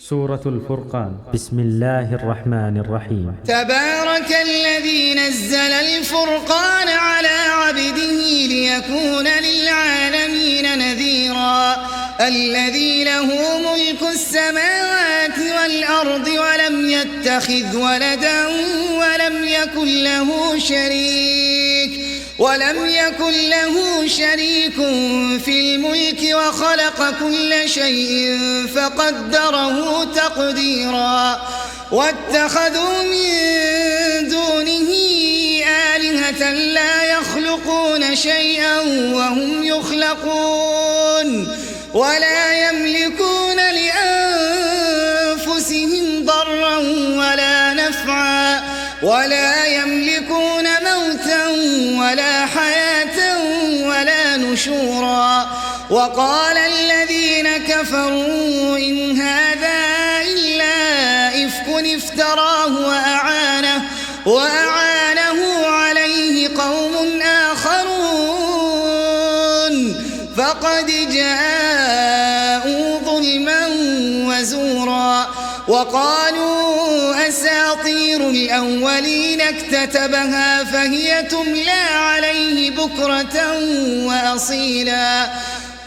سورة الفرقان. بسم الله الرحمن الرحيم. تبارك الذي نزل الفرقان على عبده ليكون للعالمين نذيرا الذي له ملك السماوات والأرض ولم يتخذ ولدا ولم يكن له شريك في الملك وخلق كل شيء فقدره تقديرا واتخذوا من دونه آلهة لا يخلقون شيئا وهم يخلقون ولا يملكون لأنفسهم ضرا ولا نفعا ولا يملكون موتا ولا حياة ولا نشورا وقال الذين كفروا إن هذا إلا إفك افتراه وأعانه عليه قوم آخرون فقد جاءوا ظلما وزورا وقالوا أساطير الأولين اكتتبها فهي تملى عليه بكرة وأصيلا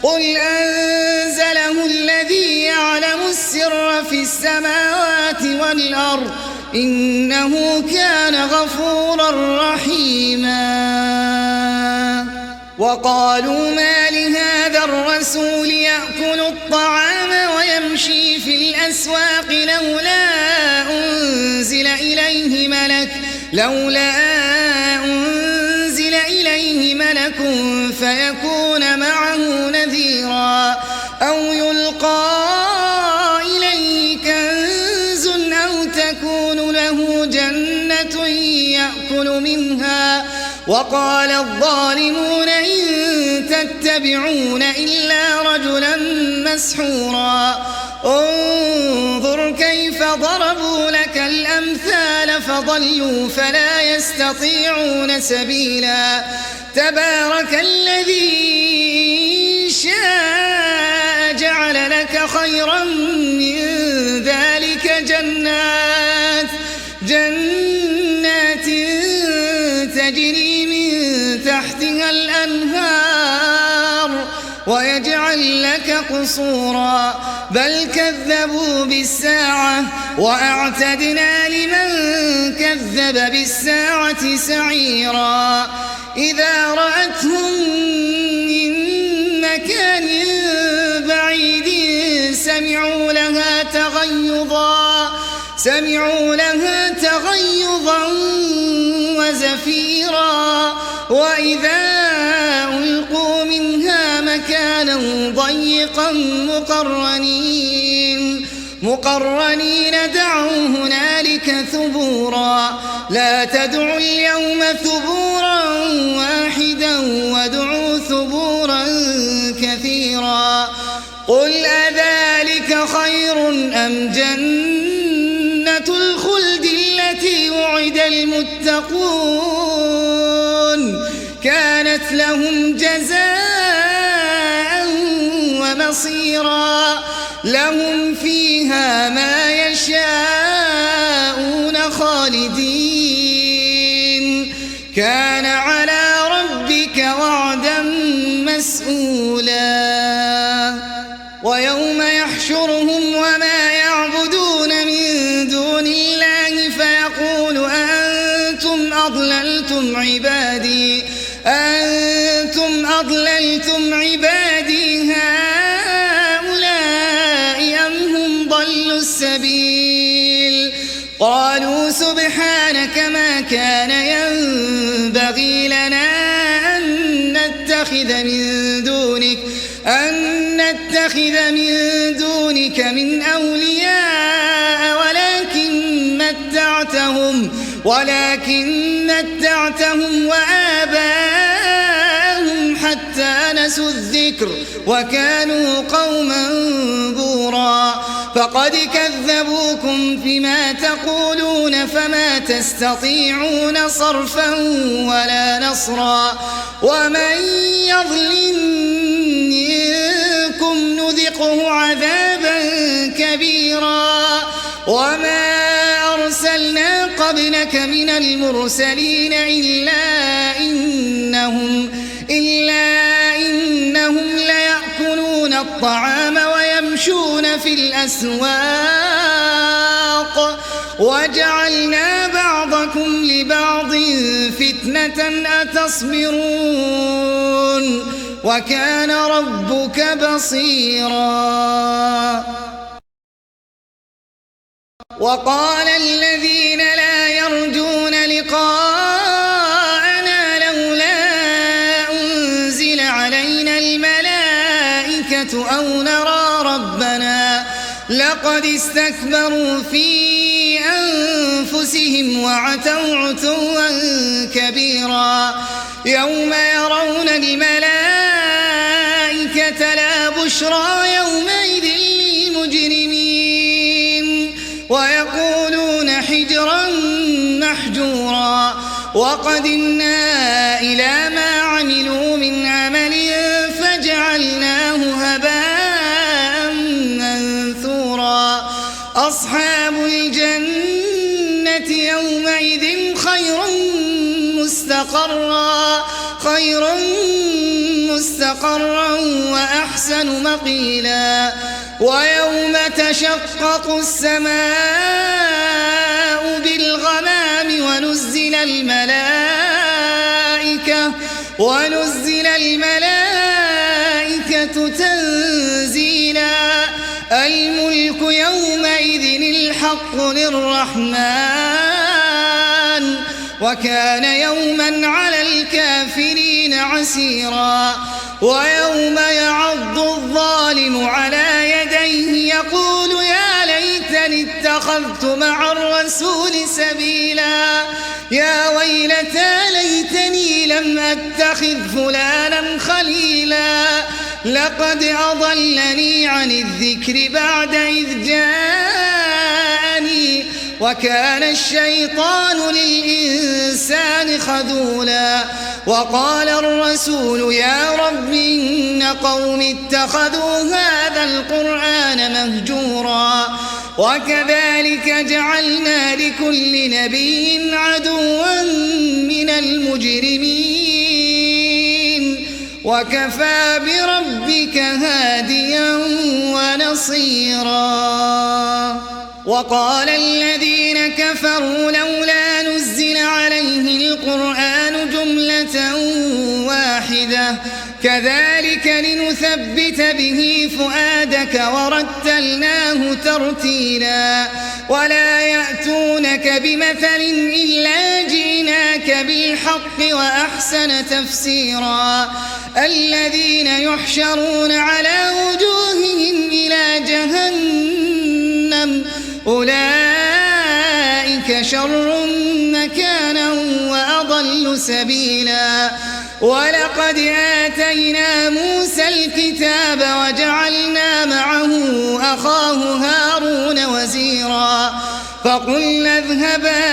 قل أنزله الذي يعلم السر في السماوات والأرض إنه كان غفورا رحيما وقالوا ما لهذا الرسول يأكل الطعام ويمشي في الأسواق لولا أنزل إليه ملك فيكون معه نذيرا أو يلقى إليه كنز أو تكون له جنة يأكل منها وقال الظالمون إن تتبعون إلا رجلا مسحورا انظر كيف ضربوا لك الأمثال فضلوا فلا يستطيعون سبيلا تبارك الذي شاء جعل لك خيرا من ذلك جنات تجري من تحتها الأنهار ويجعل لك قصورا بل كذبوا بالساعة وأعتدنا لمن كذب بالساعة سعيرا إذا رأتهم من مكان بعيد سمعوا لها تغيظا وزفيرا وإذا ألقوا منها مكانا ضيقا مقرنين دعوا هنالك ثبورا لا تدعوا اليوم ثبورا واحدا وادعوا ثبورا كثيرا قل أذلك خير أم جنة الخلد التي وعد المتقون كانت لهم جزاء ومصيرا لهم فيها ما يشاءون خالدين كان على ربك وعدا مسئولا ويوم يحشرهم وما يعبدون من دون الله فيقول أنتم أضللتم عبادي هؤلاء أم هم ضلوا السبيل قالوا سبحانك ما كان ينبغي لنا أن نتخذ من دونك من أولياء ولكن متعتهم وآباءهم حتى نسوا الذكر وكانوا قوما بورا فقد كذبوكم فيما تقولون فما تستطيعون صرفا ولا نصرا ومن يظلم منكم نذقه عذابا كبيرا وما أرسلنا قبلك من المرسلين إلا إنهم ليأكلون الطعام ويمشون في الأسواق وجعلنا بعضكم لبعض فتنة أتصبرون وكان ربك بصيرا. وقال الذين لا يرجون لقاءنا لولا أنزل علينا الملائكة أو نرى ربنا لقد استكبروا في أنفسهم وعتوا عتوا كبيرا يوم يرون الملائكة لا بشرى يومئذ للمجرمين ويقولون حجرا محجورا وقدمنا إلى ما عملوا من عمل فجعلناه هباء منثورا. أصحاب الجنة يومئذ خير مستقرا وأحسن مقيلا. ويوم تشقق السماء بالغمام ونزل الملائكة تنزيلا. الملك يومئذ الحق للرحمن وكان يوما على الكافرين عسيرا. ويوم يعض الظالم على يديه يقول يا ليتني اتخذت مع الرسول سبيلا يا ويلتى ليتني لم أتخذ فلانا خليلا لقد أضلني عن الذكر بعد إذ جاءني وكان الشيطان للإنسان خذولا. وقال الرسول يا رب إن قوم اتخذوا هذا القرآن مهجورا وكذلك جعلنا لكل نبي عدوا من المجرمين وكفى بربك هاديا ونصيرا. وقال الذين كفروا لولا نزل عليه القرآن جملة واحدة كذلك لنثبت به فؤادك ورتلناه ترتيلا. ولا يأتونك بمثل إلا جئناك بالحق وأحسن تفسيرا. الذين يحشرون على وجوههم إلى جهنم أولئك شر مكانا وأضل سبيلا. ولقد آتينا موسى الكتاب وجعلنا معه أخاه هارون وزيرا فقلنا اذهبا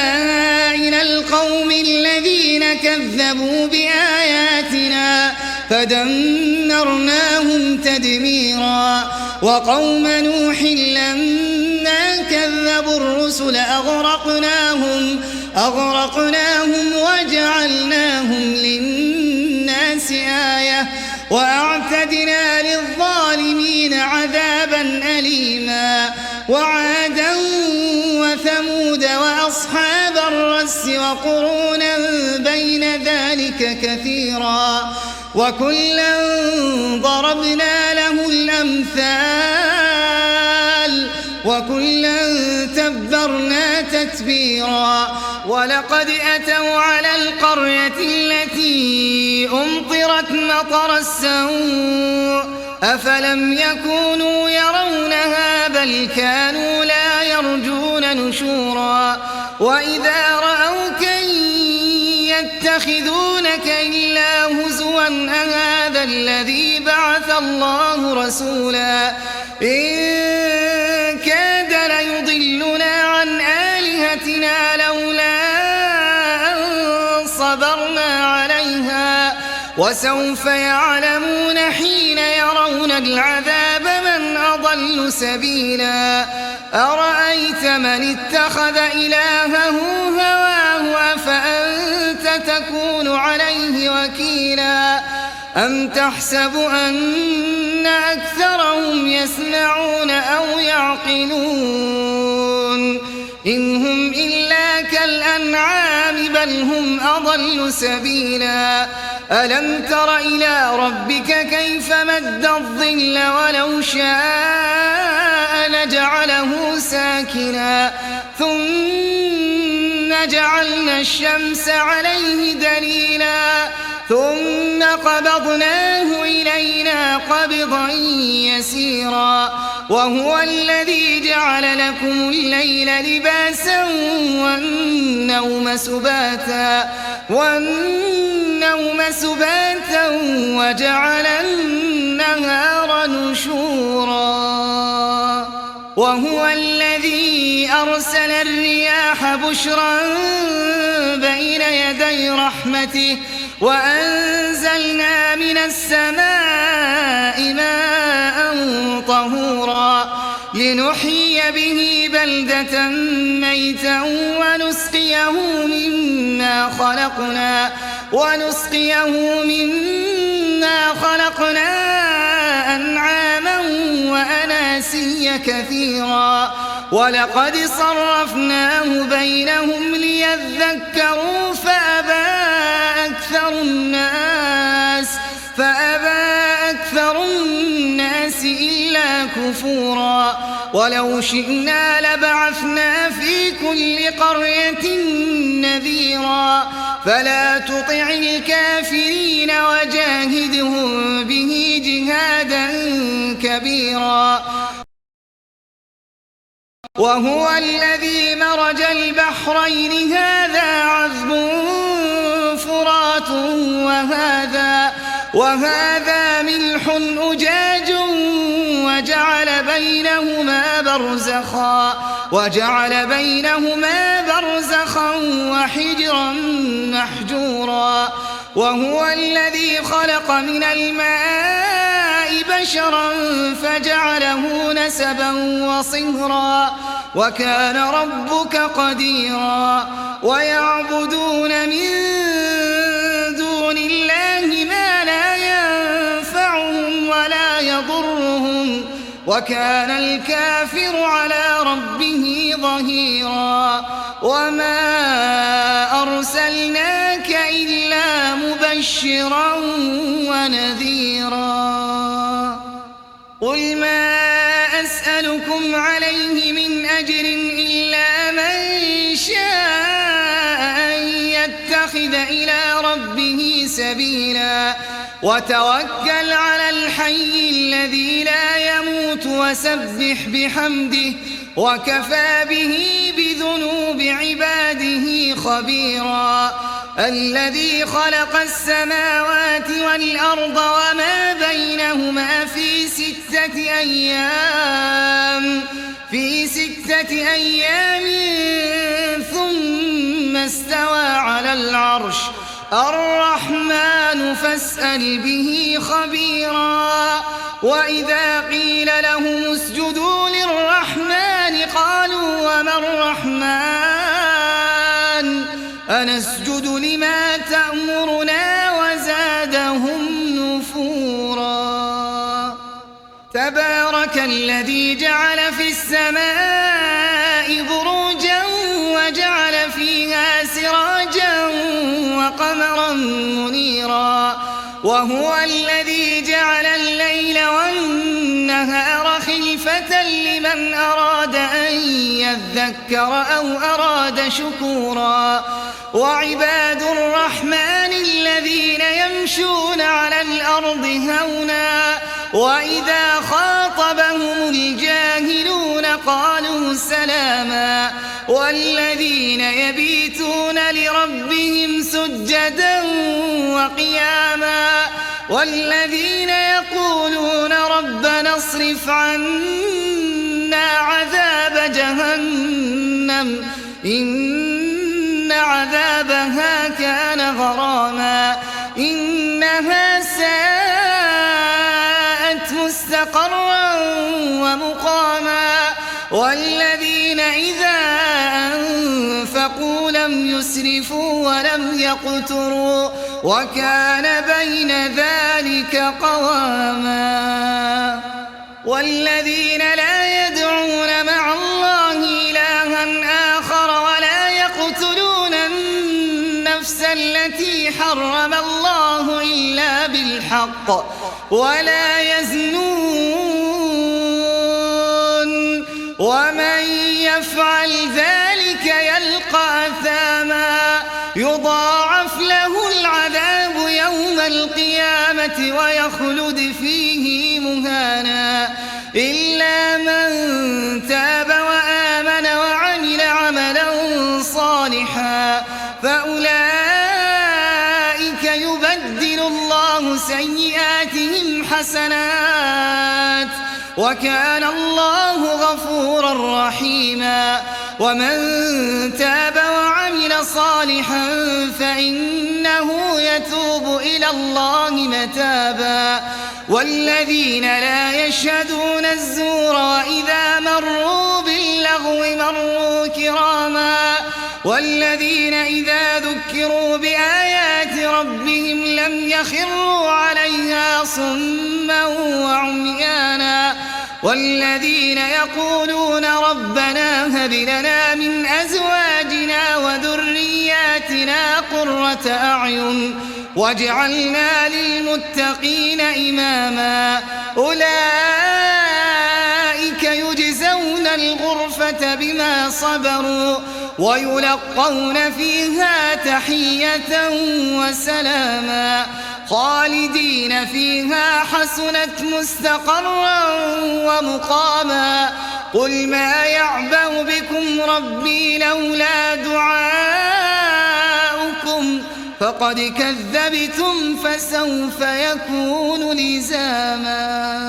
إلى القوم الذين كذبوا بآياتنا فدمرناهم تدميرا. وقوم نوح لما كذبوا الرسل أغرقناهم وجعلناهم للناس آية وأعتدنا للظالمين عذابا أليما. وعادا وثمود وأصحاب الرس وقرونا بين ذلك كثيرا وكلا ضربنا له الأمثال وكلا تبرنا تتبيرا. ولقد أتوا على القرية التي أمطرت مطر السوء أفلم يكونوا يرونها بل كانوا لا يرجون نشورا. وإذا رأوك يتخذونك إلا هزوا أهذا الذي بعث الله رسولا إن كاد ليضلنا عن آلهتنا لولا أن صبرنا عليها وسوف يعلمون حين يرون العذاب من أضل أضل سبيلا أرأيت من اتخذ إلهه هواه أفأنت تكون عليه وكيلا أم تحسب أن أكثرهم يسمعون أو يعقلون إن هم إلا كالأنعام بل هم أضل سبيلا ألم تر إلى ربك كيف مد الظل ولو شاء لجعله ساكنا ثم جعلنا الشمس عليه دليلا ثم قبضناه إلينا قبضا يسيرا وهو الذي جعل لكم الليل لباسا والنوم سباتا وجعل النهار نشورا وهو الذي أرسل الرياح بشرا بين يدي رحمته وأنزلنا من السماء ماء طهورا لنحيي به بلدة ميتا ونسقيه مما خلقنا أنعاما وأناسيا كثيرا ولقد صرفناه بينهم ليذكروا فأبى أكثر الناس إلا كفورا ولو شئنا لبعثنا في كل قرية نذيرا فلا تطع الكافرين وجاهدهم به جهادا كبيرا وهو الذي مرج البحرين هذا عذب فرات وهذا ملح أجاج وجعل بينهما برزخا وحجرا محجورا وهو الذي خلق من الماء بشرا فجعله نسبا وصهرا وكان ربك قديرا ويعبدون من دون الله ما لا ينفعهم ولا يضرهم وكان الكافر على ربه ظهيرا وما أرسلناك إلا مبشرا ونذيرا قل ما أسألكم عليه من أجر إلا من شاء أن يتخذ إلى ربه سبيلا وتوكل على الحي الذي لا يموت وسبح بحمده وكفى به بذنوب عباده خبيرا الذي خلق السماوات والأرض وما بينهما في ستة أيام ثم استوى على العرش الرحمن فاسأل به خبيرا وإذا قيل لهم اسجدوا للرحمن قالوا وما الرحمن أنسجد لما تأمرنا وزادهم نفورا تبارك الذي جعل في السماء بروجا وجعل فيها سراجا وقمرا منيرا وهو الذي جعل الليل والنهار خلفة لمن أراد أن يذكر أو أراد شكورا وعباد الرحمن الذين يمشون على الأرض هونا وإذا خاطبهم الجاهلون قالوا سلاما والذين يبيتون لربهم سجدا وقياما والذين يقولون ربنا اصرف عنا عذاب جهنم إن عذابها كان غراما إنها ساءت مستقرا ومقاما والذين إذا أنفقوا لم يسرفوا ولم يقتروا وكان بين ذلك قواما والذين لا يدعون مع الله إلها آخر ولا يقتلون النفس التي حرم الله إلا بالحق ولا يزنون ومن يفعل ذلك يلقى أثاما يضاعف له العذاب يوم القيامة ويخلد فيه مهانا إلا من تاب وآمن وعمل عملا صالحا فأولئك يبدل الله سيئاتهم حسنات وكان الله غفورا رحيما ومن تاب وعمل صالحا فإنه يتوب إلى الله متابا والذين لا يشهدون الزور وإذا مروا باللغو مروا كراما والذين إذا ذكروا بآيات ربهم لم يخروا عليها صما وعميانا والذين يقولون ربنا هب لنا من أزواجنا وذرياتنا قرة أعين واجعلنا للمتقين إماما أولئك يجزون الغرفة بما صبروا ويلقون فيها تحية وسلاما خالدين فيها حسنت مستقرا ومقاما قل ما يعبأ بكم ربي لولا دعاؤكم فقد كذبتم فسوف يكون لزاما